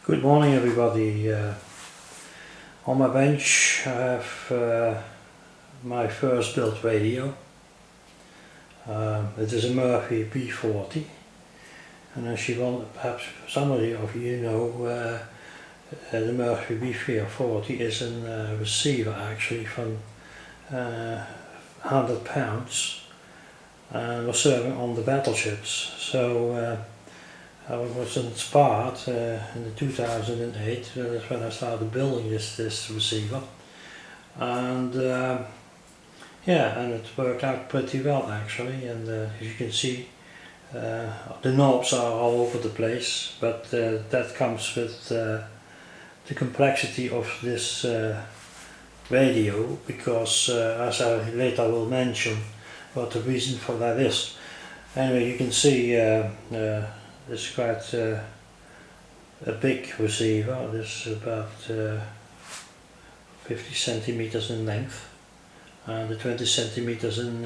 Good morning everybody. On my bench I have my first built radio. It is a Murphy B40, and as you will, perhaps some of you know, the Murphy B40 is a receiver actually from 100 pounds and was serving on the battleships. So I was inspired in 2008, that's when I started building this receiver, and yeah, and it worked out pretty well actually. And as you can see, the knobs are all over the place, but that comes with the complexity of this radio, because as I later will mention what the reason for that is. Anyway, you can see it's quite a big receiver. This is about 50 centimeters in length and 20 centimeters in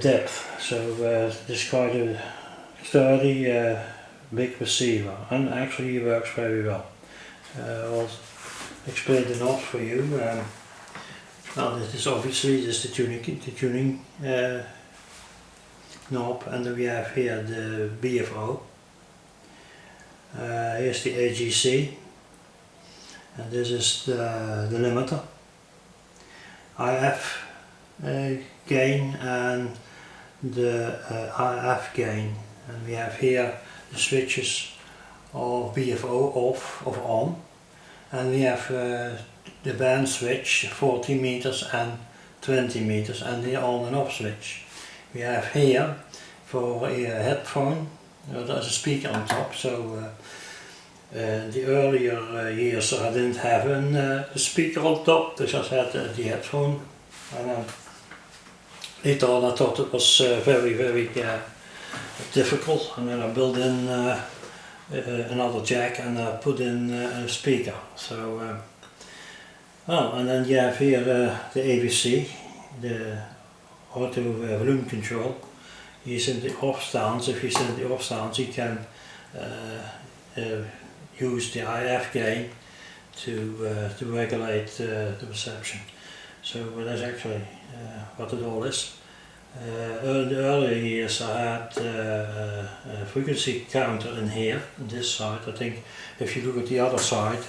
depth. So this is quite a sturdy, big receiver, and actually works very well. I'll explain the knob for you. Now this is obviously just the tuning knob, and then we have here the BFO. Here's the AGC, and this is the limiter, IF gain and the RF gain, and we have here the switches of BFO off or on, and we have the band switch 40 meters and 20 meters, and the on and off switch. We have here for a headphone, there's a speaker on top. So the earlier years I didn't have a speaker on top, because I had the headphone, and later on I thought it was very difficult, and then I built in another jack and I put in a speaker. So well, and then you have here the AVC, the auto volume control. He's in the off stance. If he's in the off stance, he can use the IF gain to regulate the reception. So that's actually what it all is. In the earlier years I had a frequency counter in here, on this side. I think if you look at the other side,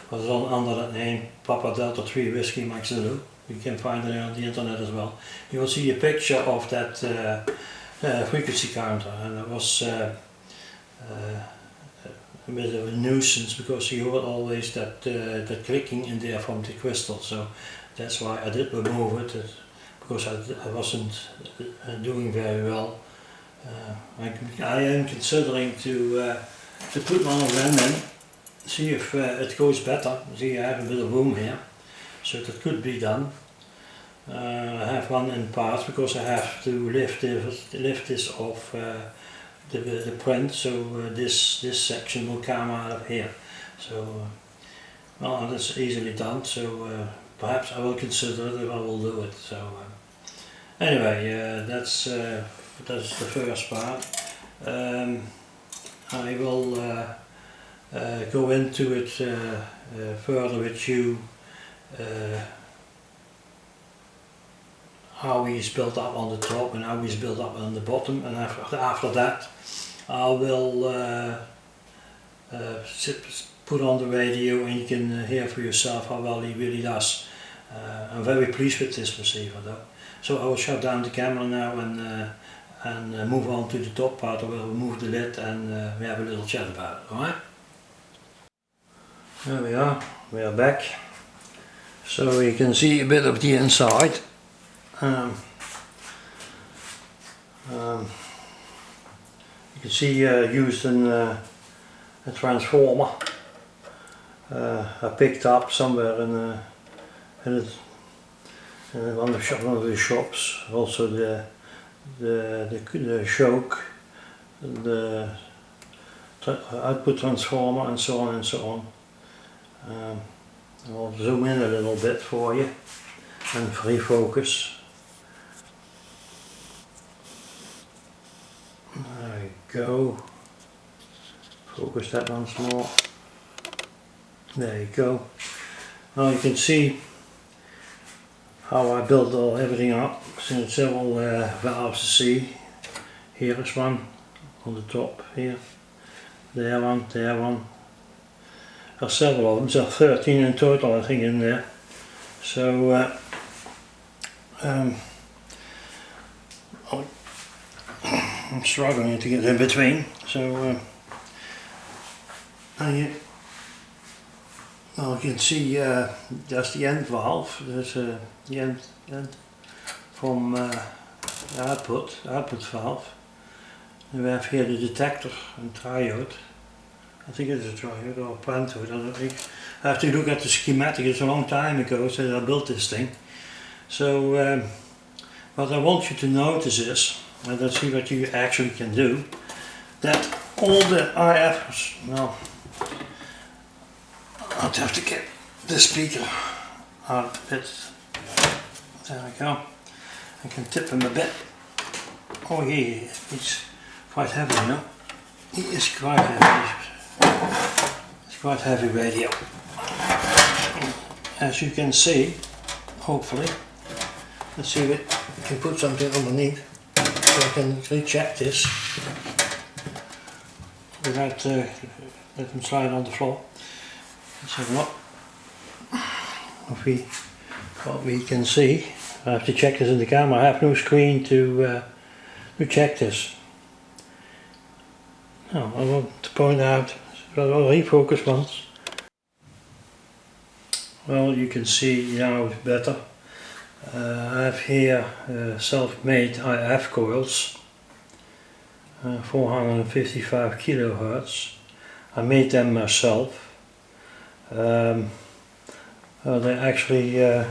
was under that name, Papa Delta 3 Whiskey Max Zulu. You can find it on the internet as well. You will see a picture of that frequency counter, and it was a bit of a nuisance, because you heard always that clicking in there from the crystal. So that's why I did remove it, because I wasn't doing very well. I am considering to put one of them in, see if it goes better. See, I have a bit of room here, so that could be done. I have one in parts, because I have to lift this off the print, so this section will come out of here. So well, that's easily done. So perhaps I will consider it if I will do it. So anyway, that's the first part. I will go into it further with you, how he's built up on the top and how he's built up on the bottom, and after that I will put on the radio, and you can hear for yourself how well he really does. I'm very pleased with this receiver though. So I will shut down the camera now and move on to the top part. I will remove the lid and we have a little chat about it, alright? There we are back. So you can see a bit of the inside. You can see used in a transformer. I picked up somewhere in one of the shops. Also the choke, the output transformer, and so on and so on. I'll zoom in a little bit for you and refocus. There we go. Focus that once more. There you go. Now you can see how I built everything up. So several valves to see. Here is one on the top here. There one, there one. There's several of them, there are 13 in total I think in there. So I'm struggling to get in between. So you can see that's the end valve. There's the end from the output valve. And we have here the detector and triode. I think it's a triode or a pentode. I don't think. I have to look at the schematic. It's a long time ago since I built this thing. So what I want you to notice is, and let's see what you actually can do, that all the IFs, now I'll have to get the speaker out a bit. There we go. I can tip him a bit. Oh yeah, he's quite heavy, you know. He is quite heavy. It's quite heavy radio. As you can see, hopefully, let's see if I can put something underneath so I can recheck this without let them slide on the floor. Let's have a look. What we can see. I have to check this in the camera. I have no screen to check this. Now I want to point out, I'll refocus once. Well, you can see now better. I have here self-made IF coils, 455 kilohertz. I made them myself. They're actually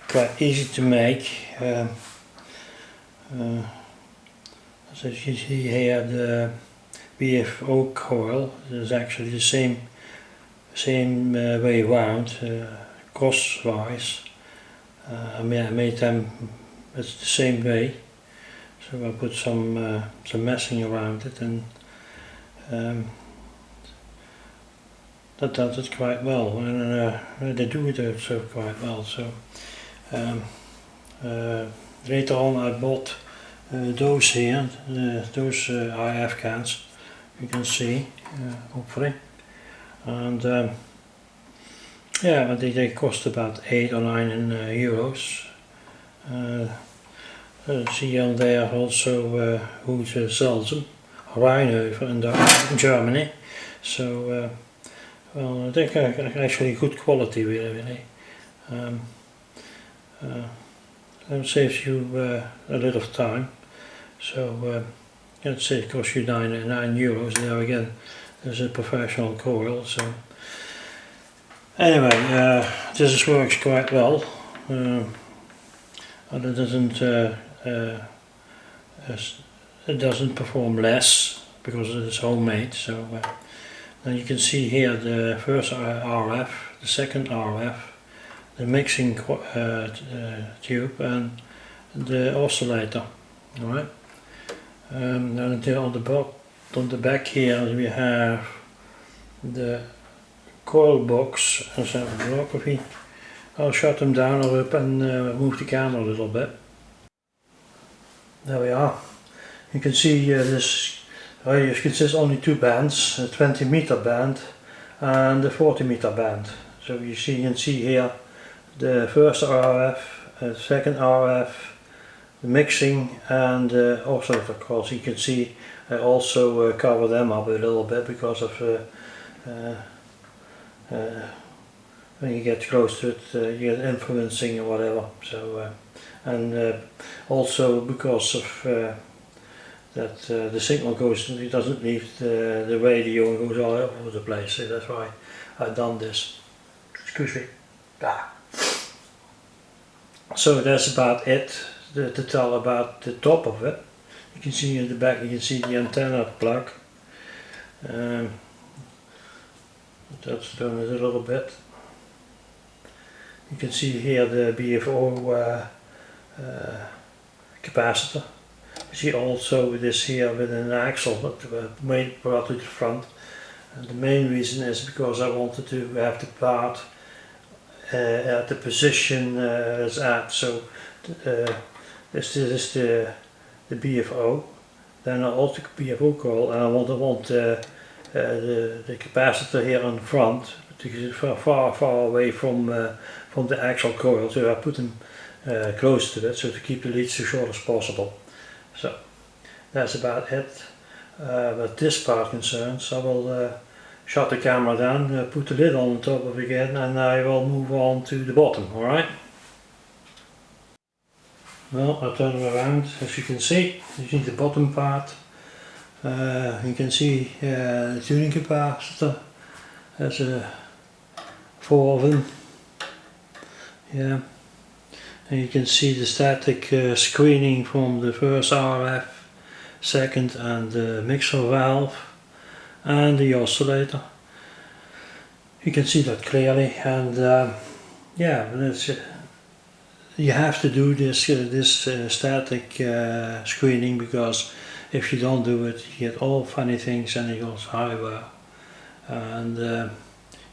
quite easy to make. As you see here, the BFO coil is actually the same way around, crosswise. I made them, it's the same way. So I put some messing around it, and that does it quite well, and they do it so quite well. So later on I bought those here, those IF cans, you can see, hopefully, and yeah, they cost about 8 or 9 euros. See on there also who sells them, Rheinhofer in Germany. So well, I think actually good quality, really. It saves you a lot of time. So let's say it costs you 9 euros. There again, there's a professional coil. So anyway, this works quite well, and it doesn't perform less because it's homemade. So and you can see here the first RF, the second RF, the mixing tube, and the oscillator. All right. And on the back here we have the coil box. Let's have a look. I'll shut them down or up and move the camera a little bit. There we are. You can see this radio consists only 2 bands, a 20 meter band and a 40 meter band. So you can see here the first RF, second RF, the mixing, and also of course you can see I also cover them up a little bit because of when you get close to it you get influencing or whatever. So and also because of that the signal it doesn't leave the radio and goes all over the place. So that's why I've done this. Excuse me. So that's about it to tell about the top of it. You can see in the back, you can see the antenna plug. That's done it a little bit. You can see here the BFO capacitor. see also this here with an axle that made brought to the front. And the main reason is because I wanted to have the part at the position it's at. So this is the BFO. Then I also BFO coil, and I want the capacitor here in front because it's far away from the actual coil. So I put them close to it, so to keep the leads as short as possible. So that's about it. With this part concerns, I will shut the camera down, put the lid on top of it again, and I will move on to the bottom. Alright? Well, I'll turn it around. As you can see the bottom part. You can see the tuning capacitor. There's 4 of them. Yeah. And you can see the static screening from the first RF, second, and the mixer valve and the oscillator. You can see that clearly, and yeah, it's, you have to do this static screening, because if you don't do it, you get all funny things and it goes highwire, and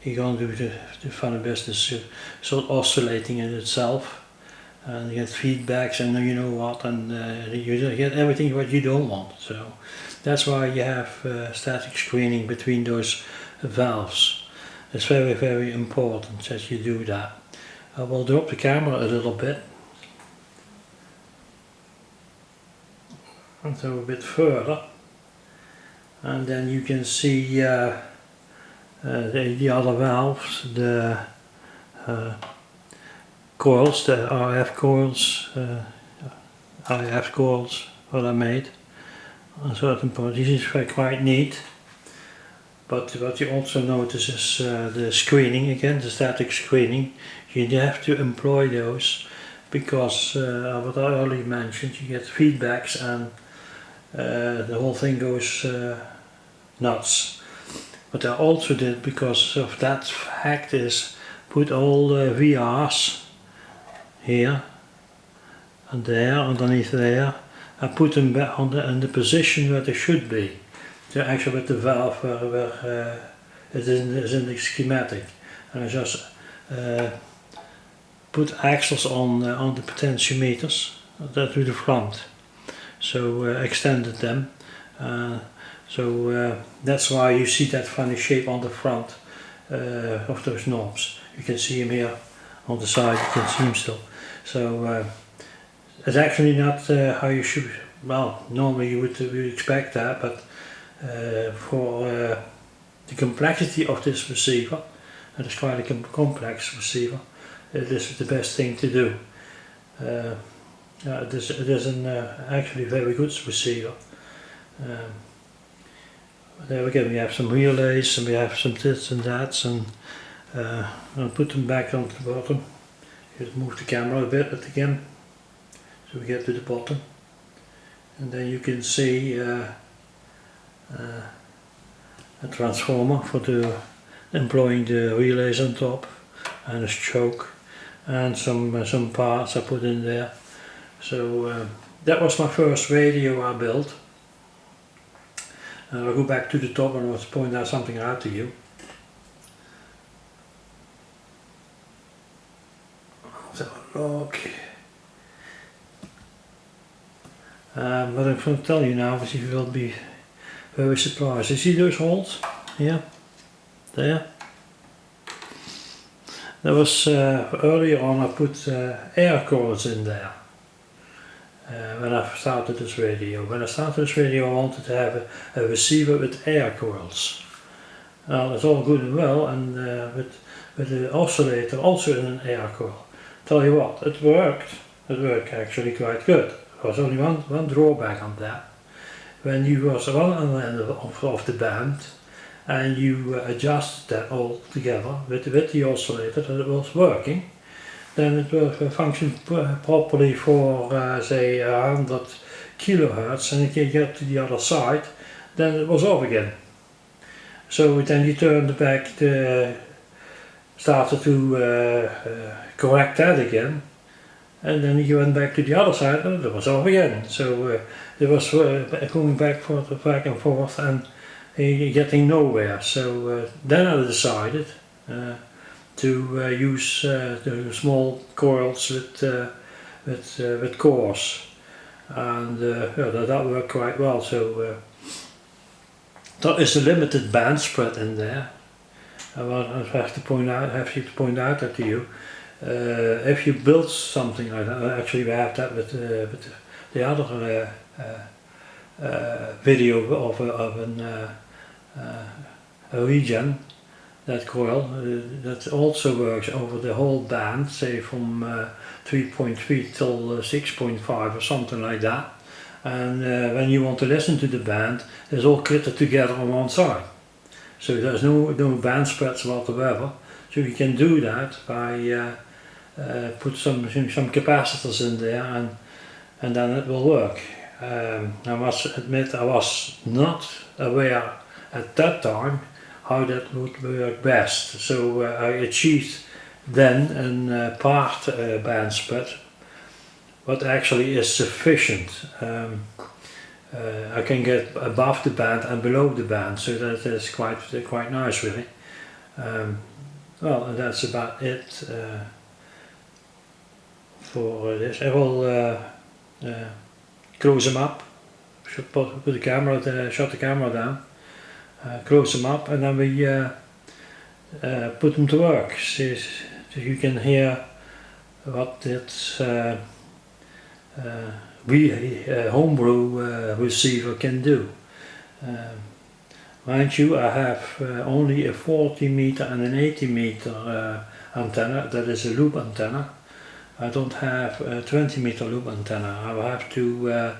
you're going to do the funny business, sort of oscillating in itself. And you get feedbacks, and you know what, and you get everything what you don't want. So that's why you have static screening between those valves. It's very, very important that you do that. I will drop the camera a little bit, and so a bit further, and then you can see the other valves, the coils, the RF coils, what I made on certain parts. This is quite neat, but what you also notice is the screening again, the static screening. You have to employ those because what I already mentioned, you get feedbacks and the whole thing goes nuts. What I also did because of that fact is put all the VRs here and there, underneath there. I put them back in the position where they should be. So actually with the valve where it is in the schematic. And I just put axles on the potentiometers to the front. So extended them. So that's why you see that funny shape on the front of those knobs. You can see them here on the side, you can see them still. So it's actually not how you should, well, normally you would expect that, but for the complexity of this receiver, and it's quite a complex receiver, it is the best thing to do. It is an actually very good receiver. There again we have some relays and we have some this and that, and I'll put them back onto the bottom. Just move the camera a bit again, so we get to the bottom, and then you can see a transformer for employing the relays on top, and a choke, and some parts I put in there. So that was my first radio I built. I'll go back to the top and I'll point out something out to you. So look. What I'm going to tell you now is you will be very surprised. You see those holes? Here? There? There was earlier on I put air cords in there. When I started this radio. When I started this radio I wanted to have a receiver with air coils. Well, it's all good and well, and with the oscillator also in an air coil. Tell you what, it worked. It worked actually quite good. There was only one drawback on that. When you was one on the end of the band and you adjusted that all together with the oscillator that it was working, then it will function properly for say 100 kilohertz, and if you get to the other side, then it was off again. So then you turned back, started to correct that again, and then you went back to the other side and it was off again. So it was going back and forth and getting nowhere. So then I decided to use the small coils with cores, and yeah, that worked quite well. So there is a limited band spread in there. I have to point out that to you. If you build something like that, actually we have that with the other video of a regen, that coil, that also works over the whole band, say from 3.3 till 6.5 or something like that. And when you want to listen to the band, it's all clipped together on one side. So there's no band spreads whatsoever. So you can do that by put some capacitors in there, and then it will work. I must admit I was not aware at that time how that would work best. So I achieved then a part band spread, what actually is sufficient. I can get above the band and below the band, so that is quite nice, really. Well, and that's about it for this. I will close them up. Should put the camera, shut the camera down, close them up, and then we put them to work. So you can hear what it's Homebrew receiver can do. Mind you, I have only a 40 meter and an 80 meter antenna, that is a loop antenna. I don't have a 20 meter loop antenna. I will have to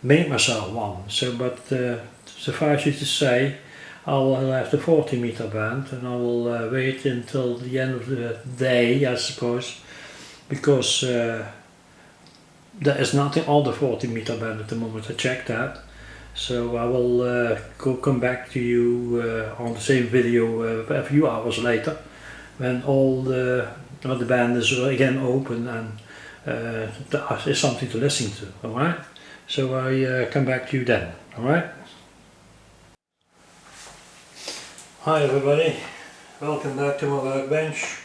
make myself one. So, but suffice it to say, I'll have the 40 meter band, and I will wait until the end of the day, I suppose, because there is nothing on the 40 meter band at the moment. I checked that. So I will come back to you on the same video a few hours later, when all the band is again open and there is something to listen to. Alright? So I come back to you then. Alright? Hi everybody, welcome back to my workbench.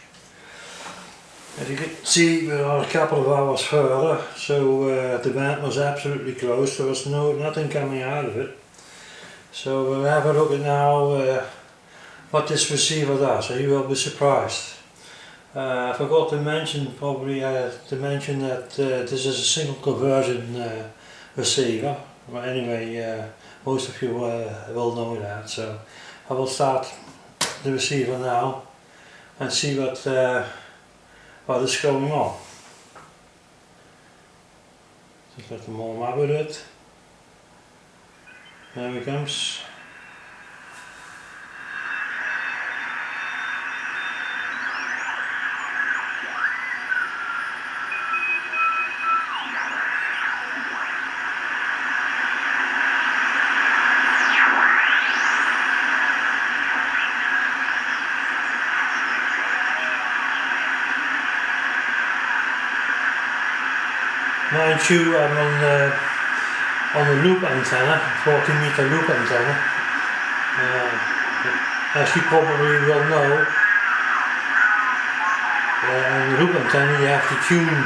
As you can see, we are a couple of hours further, so the band was absolutely closed. There was nothing coming out of it. So we'll have a look at now what this receiver does, and you will be surprised. I forgot to mention, that this is a single conversion receiver. Well, anyway, most of you will know that. So I will start the receiver now and see what is going on. Just let them warm up with it. There he comes. Mind you, I'm on the loop antenna, 40 meter loop antenna. As you probably will know, on the loop antenna you have to tune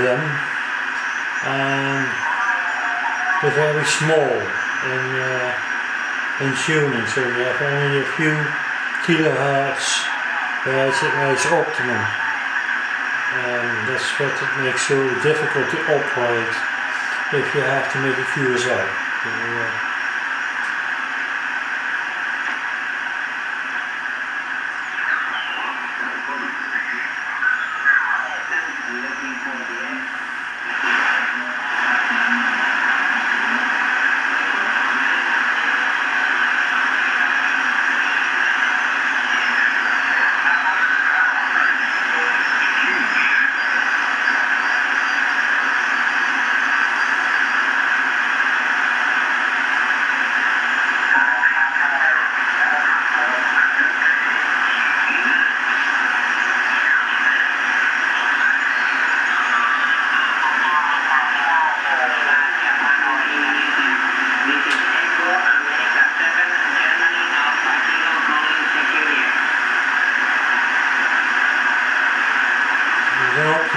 them, and they're very small in tuning, so you have only a few kilohertz where it's optimum. And that's what it makes so difficult to operate if you have to make a QSL.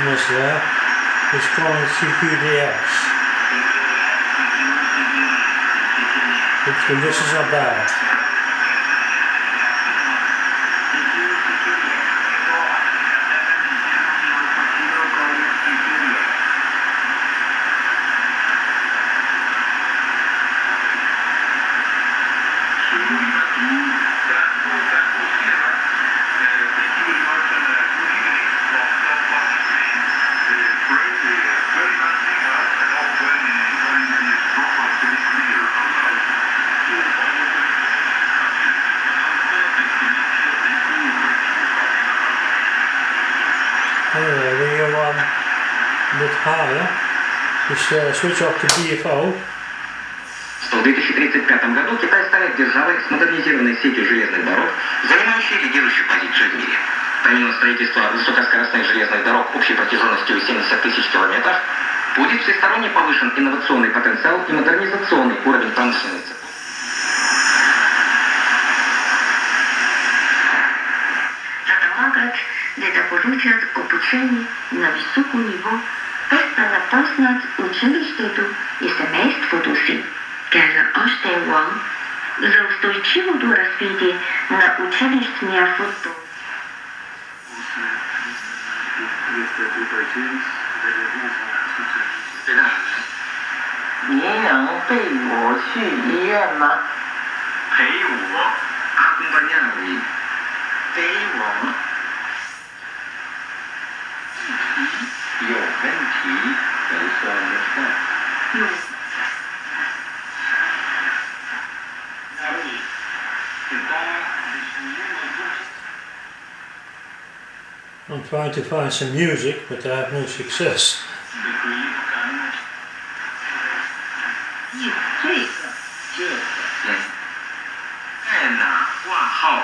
emptiness there. It's calling CQDX. The conditions are bad. Anyway, we go a bit higher. Just switch off to BFO. В 2035 году Китай станет державой с модернизированной сетью железных дорог, занимающей лидирующую позицию в мире. Помимо строительства высокоскоростных железных дорог общей протяженностью 70 тысяч километров, будет всесторонне повышен инновационный потенциал и модернизационный уровень промышленной цепи. Это получат обучение на высоком niveau, быстро запознать училището и семейството си, каза още Уан, за устойчивото развитие на училищния футбол.你能背我去医院吗？陪我，acompanhar-me，陪我。有问题没说没事。I'm trying to find some music, but I have no success. 在哪挂号？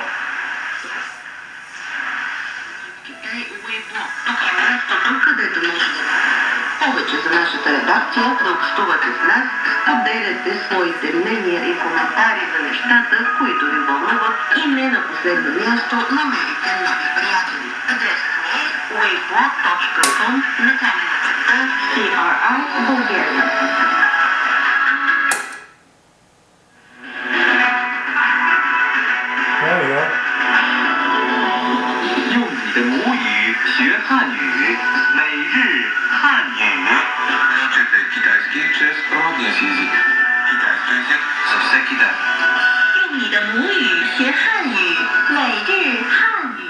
Повече за нашата редакция да общувате с нас, споделяте своите мнения и коментари за нещата, които ви вълнуват и не на последно място намерите нови приятели. Адресът ми е weibo.com началена CRI България. There we go. 用你的母语学汉语，每日汉语。Naučite kitajski čez rodniesi jezik. Kitajski jezik za всеки ден. 用你的母语学汉语，每日汉语。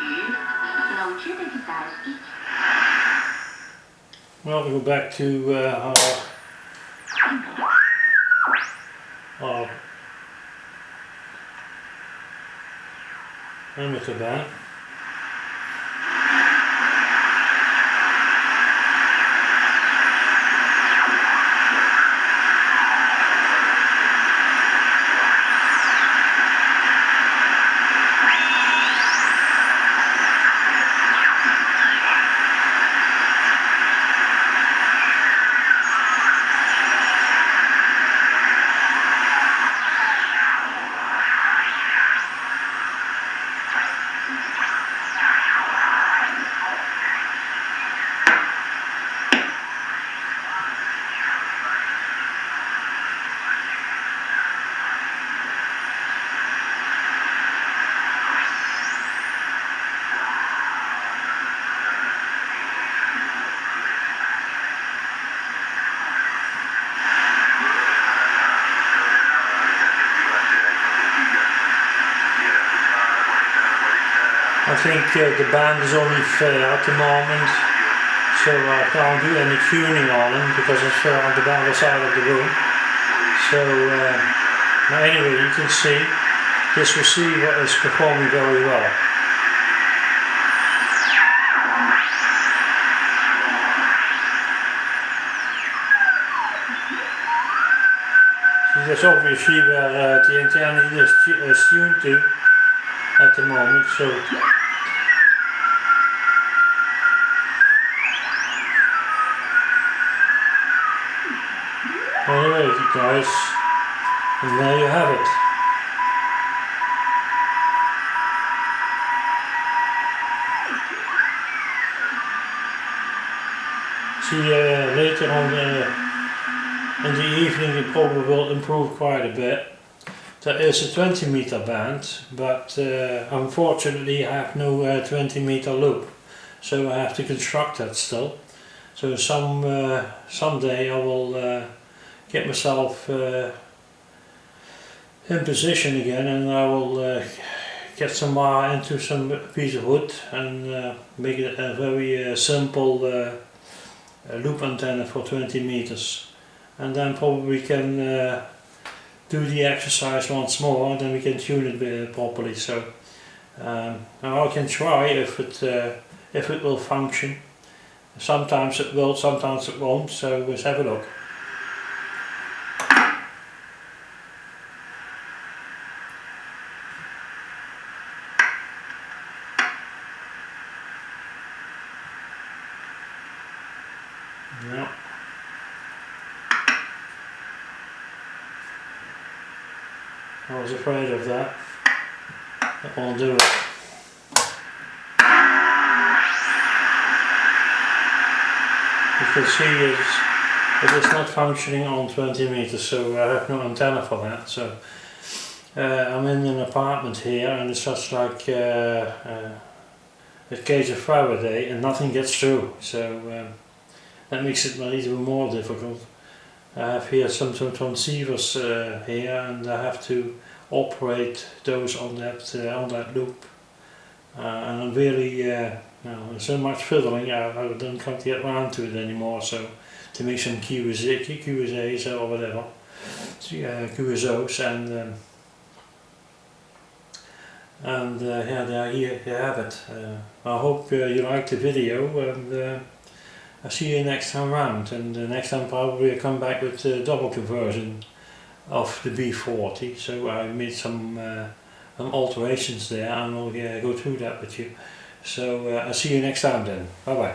Naučite kitajski. Well, we'll go back to our amateur band. I think the band is only fair at the moment, so I can't do any tuning on them because it's on the other side of the room. So anyway, you can see this receiver is performing very well. So that's obviously where the antenna is tuned to at the moment. So anyway, guys, and there you have it. See, later on in the evening it probably will improve quite a bit. There is a 20 meter band, but unfortunately I have no 20 meter loop, so I have to construct that still. So someday I will get myself in position again, and I will get some wire into some piece of wood and make it a very simple loop antenna for 20 meters, and then probably can do the exercise once more, and then we can tune it properly. So I can try if it will function. Sometimes it will, sometimes it won't, so let's have a look. No. I was afraid of that. That won't do it. You can see it is not functioning on 20 meters, so I have no antenna for that. So I'm in an apartment here, and it's just like a cage of Faraday, and nothing gets through. So that makes it even more difficult. I have here some transceivers here, and I have to operate those on that loop. And I'm really so much fiddling, I don't come to get around to it anymore. So to make some QSAs or whatever, QSOs, and yeah, here you have it. I hope you liked the video, and I'll see you next time round. And next time probably I'll come back with a double conversion of the B40. So I made some alterations there, and I'll go through that with you. So I'll see you next time then. Bye bye.